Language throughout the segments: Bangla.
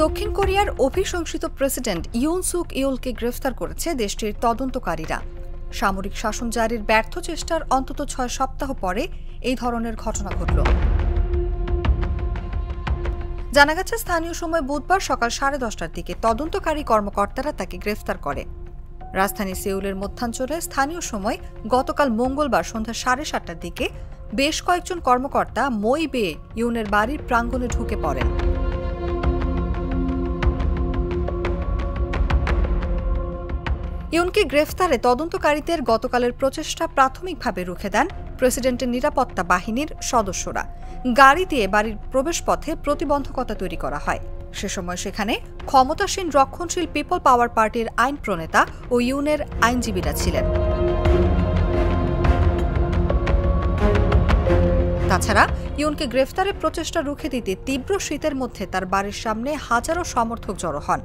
দক্ষিণ কোরিয়ার অভিশংসিত প্রেসিডেন্ট ইউন সুক ইউলকে গ্রেফতার করেছে দেশটির তদন্তকারীরা। সামরিক শাসন জারির ব্যর্থ চেষ্টার অন্তত ৬ সপ্তাহ পরে এই ধরনের ঘটনা ঘটল। জানা গেছে, স্থানীয় সময় বুধবার সকাল 10:30টার দিকে তদন্তকারী কর্মকর্তারা তাকে গ্রেফতার করে। রাজধানী সেউলের মধ্যাঞ্চলে স্থানীয় সময় গতকাল মঙ্গলবার সন্ধ্যা 7:30টার দিকে বেশ কয়েকজন কর্মকর্তা মই বেয়ে ইউনের বাড়ির প্রাঙ্গণে ঢুকে পড়েন। ইউনকে গ্রেফতারে তদন্তকারীদের গতকালের প্রচেষ্টা প্রাথমিকভাবে রুখে দেন প্রেসিডেন্টের নিরাপত্তা বাহিনীর সদস্যরা। গাড়ি দিয়ে বাড়ির প্রবেশপথে প্রতিবন্ধকতা তৈরি করা হয়। সে সময় সেখানে ক্ষমতাসীন রক্ষণশীল পিপল পাওয়ার পার্টির আইন প্রণেতা ও ইউনের আইনজীবীরা ছিলেন। তাছাড়া ইউনকে গ্রেফতারের প্রচেষ্টা রুখে দিতে তীব্র শীতের মধ্যে তার বাড়ির সামনে হাজারো সমর্থক জড়ো হন।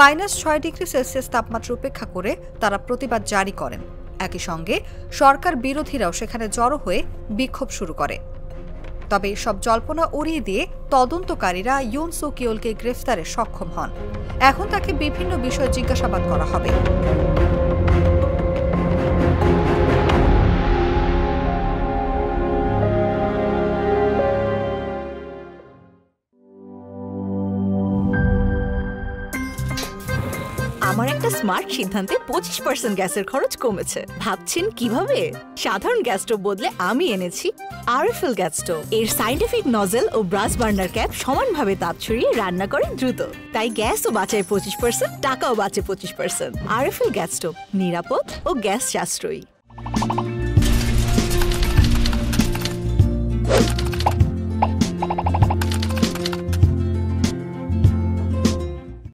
-6°C তাপমাত্রা উপেক্ষা করে তারা প্রতিবাদ জারি করেন। একই সঙ্গে সরকার বিরোধীরাও সেখানে জড়ো হয়ে বিক্ষোভ শুরু করে। তবে সব জল্পনা উড়িয়ে দিয়ে তদন্তকারীরা ইউন সুক ইউলকে গ্রেফতারে সক্ষম হন। এখন তাকে বিভিন্ন বিষয়ে জিজ্ঞাসাবাদ করা হবে। আমার একটা স্মার্ট সিদ্ধান্তে 25% গ্যাসের খরচ কমেছে। ভাবছেন কিভাবে? সাধারণ গ্যাস স্টোভ বদলে আমি এনেছি আরএফএল গ্যাস স্টোভ। এর সাইন্টিফিক নজল ও ব্রাস বার্নার ক্যাপ সমানভাবে তাপ ছড়িয়ে রান্না করে দ্রুত। তাই গ্যাসও বাঁচায় 25%, টাকাও বাঁচে 25%। আরএফএল গ্যাস স্টোভ নিরাপদ ও গ্যাস সাশ্রয়ী।